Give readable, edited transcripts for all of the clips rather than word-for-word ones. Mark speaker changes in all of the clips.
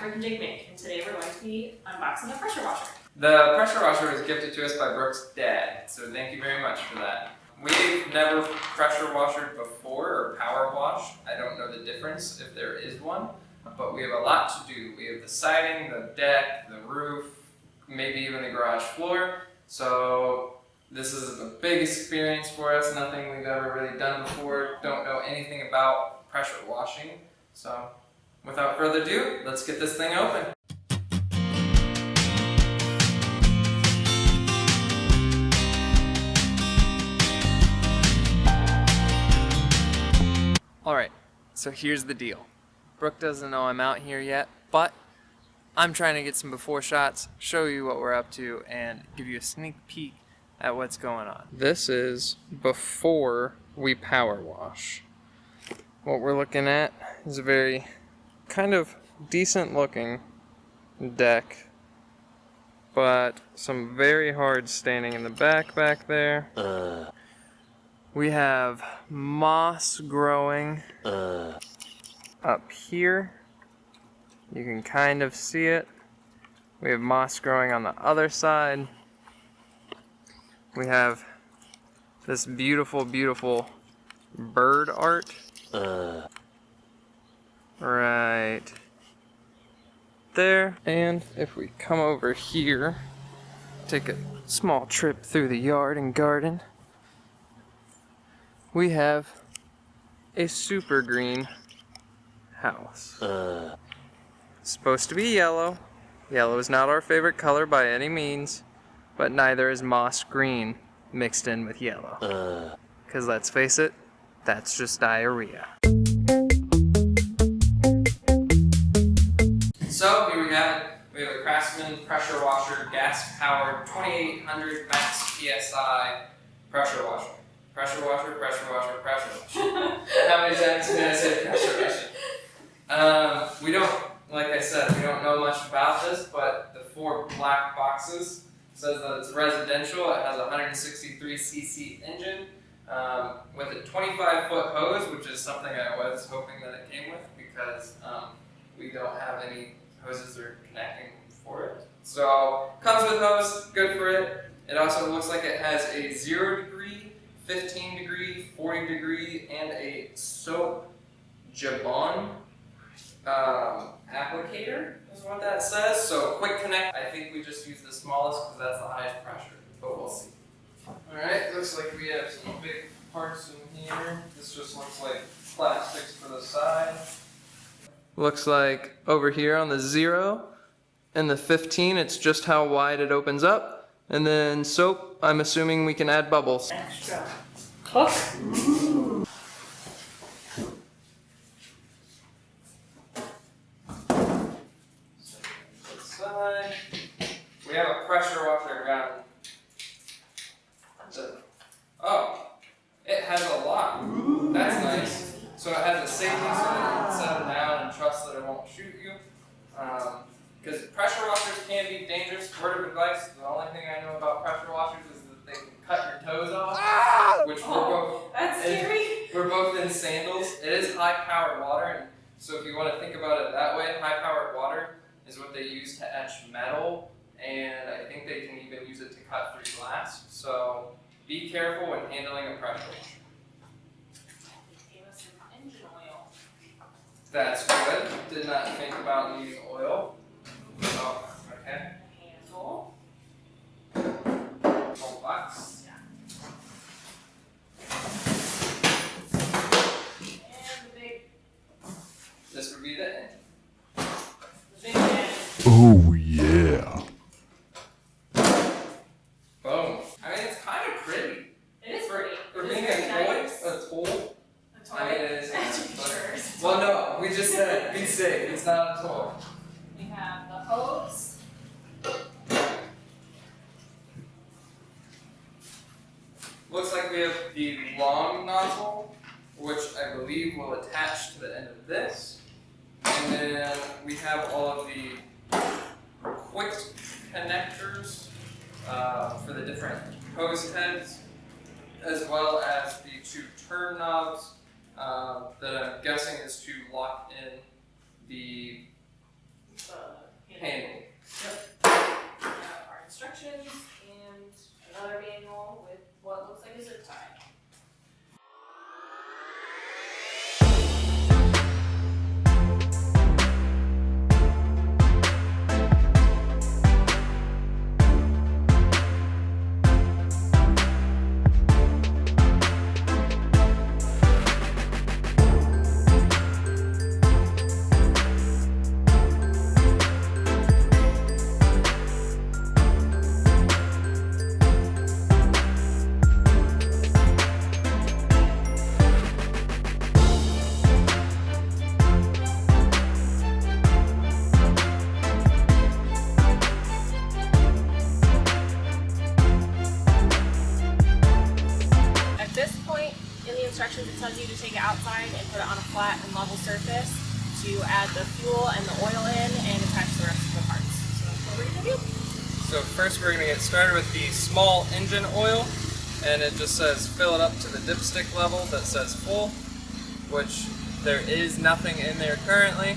Speaker 1: BrookeNJake, and today we're going to be unboxing a pressure washer.
Speaker 2: The pressure washer was gifted to us by Brooke's dad, so thank you very much for that. We've never pressure washed before, or power washed. I don't know the difference if there is one, but we have a lot to do. We have the siding, the deck, the roof, maybe even the garage floor. So this is a big experience for us, nothing we've ever really done before, don't know anything about pressure washing. So without further ado, let's get this thing open. Alright, so here's the deal. Brooke doesn't know I'm out here yet, but I'm trying to get some before shots, show you what we're up to, and give you a sneak peek at what's going on. This is before we power wash. What we're looking at is a very kind of decent looking deck, but some very hard staining in the back there. We have moss growing up here. You can kind of see it. We have moss growing on the other side. We have this beautiful, beautiful bird art right there. And if we come over here, take a small trip through the yard and garden, we have a super green house. It's supposed to be yellow. Yellow is not our favorite color by any means, but neither is moss green mixed in with yellow. Because let's face it, that's just diarrhea. So here we have it. We have a Craftsman pressure washer, gas powered, 2800 max PSI pressure washer. Pressure washer, pressure washer, pressure washer. How many times can I say pressure washer? We don't, like I said, we don't know much about this, but the 4 black boxes says that it's residential. It has a 163 cc engine with a 25-foot hose, which is something I was hoping that it came with because we don't have any hoses that are connecting for it. So comes with hose, good for it. It also looks like it has a 0 degree, 15 degree, 40 degree, and a soap jabon applicator is what that says. So quick connect. I think we just use the smallest because that's the highest pressure, but we'll see. Alright, looks like we have some big parts in here. This just looks like plastics for the side. Looks like over here on the 0 and the 15, it's just how wide it opens up. And then soap, I'm assuming we can add bubbles.
Speaker 1: Extra hook. Ooh.
Speaker 2: Side. We have a pressure washer gun. Oh, it has a lock. That's nice. So it has a safety so that you can set it down and trust that it won't shoot you. Because pressure washers can be dangerous. Word of advice, the only thing I know about pressure washers is that they can cut your toes off, which
Speaker 1: that's scary.
Speaker 2: We're both in sandals. It is high-powered water, and so if you want to think about it that way, high-powered water is what they use to etch metal, and I think they can even use it to cut through glass. So be careful when handling a pressure washer.
Speaker 1: They gave us some engine oil.
Speaker 2: That's good. Did not think about needing oil. Oh, okay.
Speaker 1: Handle.
Speaker 2: Whole box.
Speaker 1: Yeah. And the big.
Speaker 2: This would be the end.
Speaker 1: The big end.
Speaker 3: Oh yeah.
Speaker 2: Boom. I mean, it's kind of pretty.
Speaker 1: It is pretty.
Speaker 2: For
Speaker 1: It
Speaker 2: being
Speaker 1: is very
Speaker 2: a toy,
Speaker 1: nice.
Speaker 2: a tool.
Speaker 1: A toy.
Speaker 2: I mean, it is.
Speaker 1: Sure.
Speaker 2: Well, no, we just said be safe. It's not a toy.
Speaker 1: We have the hose.
Speaker 2: Looks like we have the long nozzle, which I believe will attach to the end of this. And then we have all of the quick connectors for the different hose heads, as well as the 2 turn knobs that I'm guessing is to lock in the first we're going to get started with the small engine oil, and it just says fill it up to the dipstick level that says full, which there is nothing in there currently.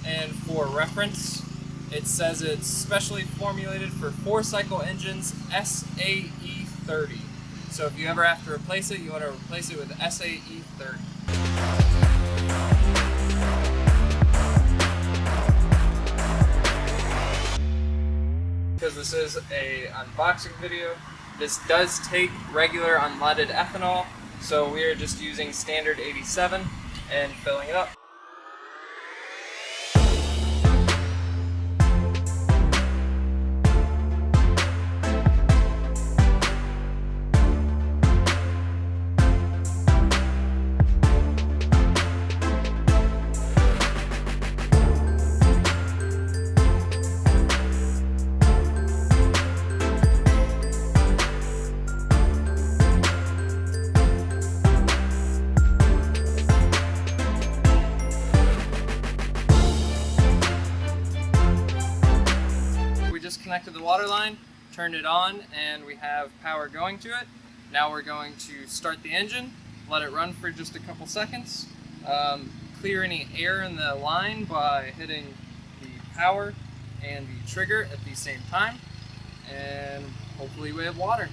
Speaker 2: And for reference, it says it's specially formulated for 4-cycle engines SAE 30. So if you ever have to replace it, you want to replace it with SAE 30. Because this is a unboxing video, this does take regular unleaded ethanol, so we are just using standard 87 and filling it up. Connected the water line, turned it on, and we have power going to it. Now we're going to start the engine, let it run for just a couple seconds, clear any air in the line by hitting the power and the trigger at the same time, and hopefully we have water.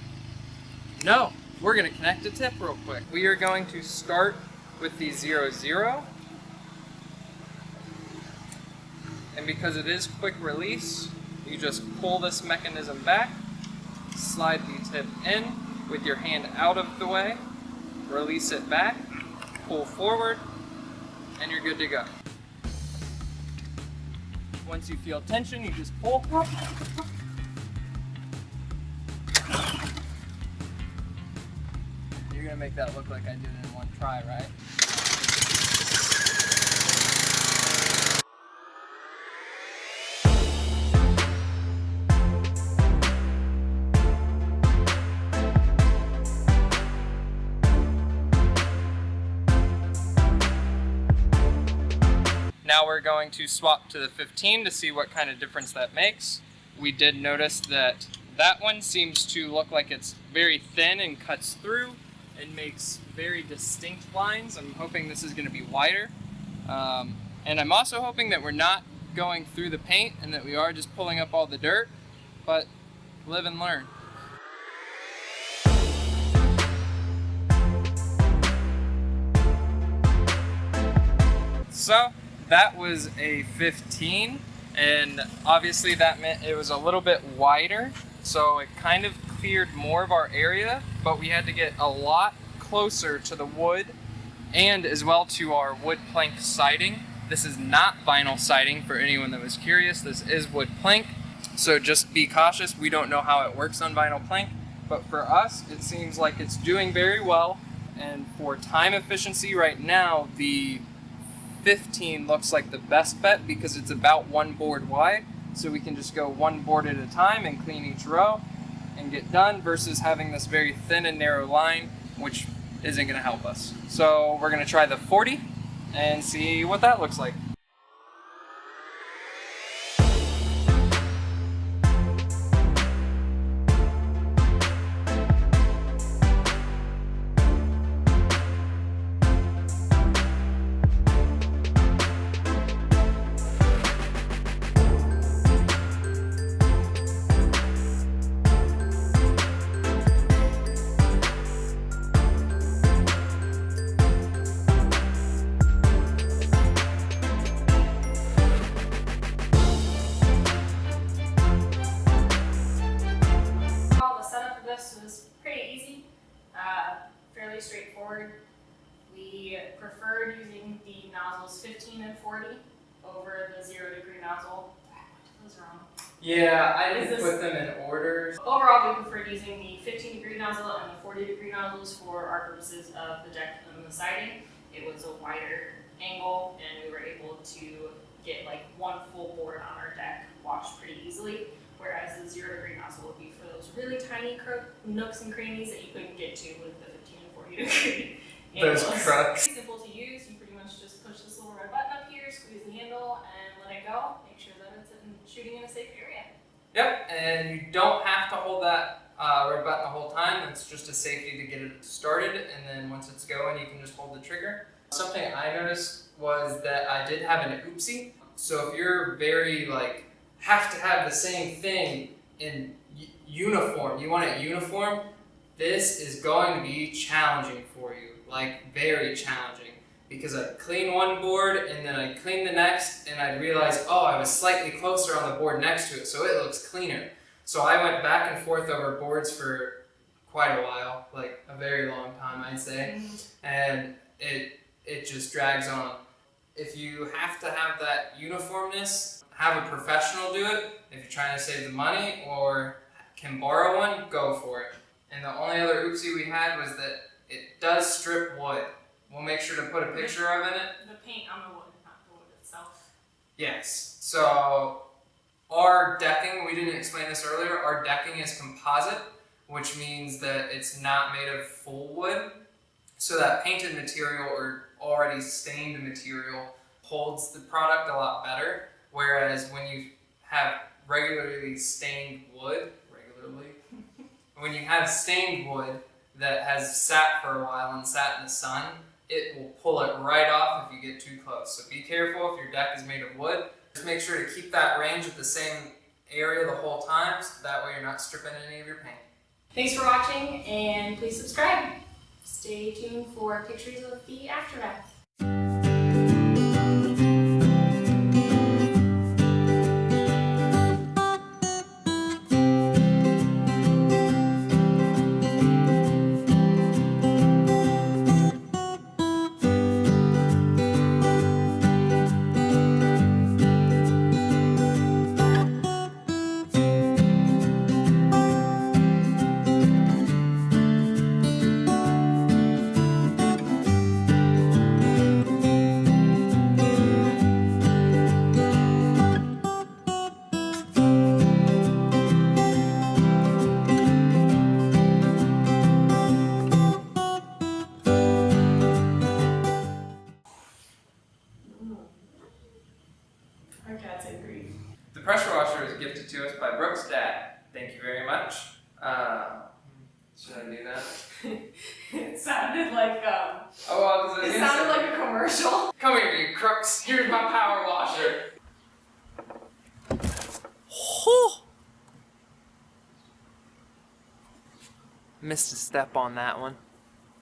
Speaker 2: No, we're going to connect a tip real quick. We are going to start with the 0-0, and because it is quick release, you just pull this mechanism back, slide the tip in with your hand out of the way, release it back, pull forward, and you're good to go. Once you feel tension, you just pull. You're gonna make that look like I did it in one try, right? Now we're going to swap to the 15 to see what kind of difference that makes. We did notice that that one seems to look like it's very thin and cuts through and makes very distinct lines. I'm hoping this is going to be wider. And I'm also hoping that we're not going through the paint and that we are just pulling up all the dirt, but live and learn. So that was a 15, and obviously that meant it was a little bit wider, so it kind of cleared more of our area, but we had to get a lot closer to the wood and as well to our wood plank siding. This is not vinyl siding for anyone that was curious. This is wood plank, so just be cautious. We don't know how it works on vinyl plank, but for us it seems like it's doing very well. And for time efficiency right now, the 15 looks like the best bet because it's about one board wide, so we can just go one board at a time and clean each row and get done, versus having this very thin and narrow line, which isn't going to help us. So we're going to try the 40 and see what that looks like.
Speaker 1: Fairly straightforward. We preferred using the nozzles 15 and 40 over the 0-degree nozzle. What was wrong?
Speaker 2: Yeah, I didn't put them in order.
Speaker 1: Overall, we preferred using the 15-degree nozzle and the 40-degree nozzles for our purposes of the deck and the siding. It was a wider angle, and we were able to get like one full board on our deck washed pretty easily, whereas the 0-degree nozzle would be for those really tiny nooks and crannies that you couldn't get to with the 15 and 40-degree.
Speaker 2: Those crooks.
Speaker 1: Simple to use. You pretty much just push this little red button up here, squeeze the handle, and let it go. Make sure that it's in shooting
Speaker 2: And you don't have to hold that red button the whole time. It's just a safety to get it started, and then once it's going, you can just hold the trigger. Something I noticed was that I did have an oopsie. So if you're very have to have the same thing in uniform, you want it uniform, this is going to be challenging for you, very challenging. Because I'd clean one board and then I'd clean the next and I'd realize, oh, I was slightly closer on the board next to it, so it looks cleaner. So I went back and forth over boards for quite a while, a very long time, I'd say, and it just drags on. If you have to have that uniformness, have a professional do it. If you're trying to save the money or can borrow one, go for it. And the only other oopsie we had was that it does strip wood. We'll make sure to put a picture of it.
Speaker 1: The paint on the wood, not the wood itself.
Speaker 2: Yes. So our decking, we didn't explain this earlier, our decking is composite, which means that it's not made of full wood. So that painted material or already stained material holds the product a lot better. Whereas when you have regularly stained wood, when you have stained wood that has sat for a while and sat in the sun, it will pull it right off if you get too close. So be careful if your deck is made of wood. Just make sure to keep that range at the same area the whole time, so that way you're not stripping any of your paint.
Speaker 1: Thanks for watching, and please subscribe. Stay tuned for pictures of the aftermath. Our cats agree.
Speaker 2: The pressure washer was gifted to us by Brooke's dad. Thank you very much. Should I do that?
Speaker 1: It sounded like
Speaker 2: it
Speaker 1: sounded like a commercial.
Speaker 2: Come here, you crooks. Here's my power washer. Missed a step on that one.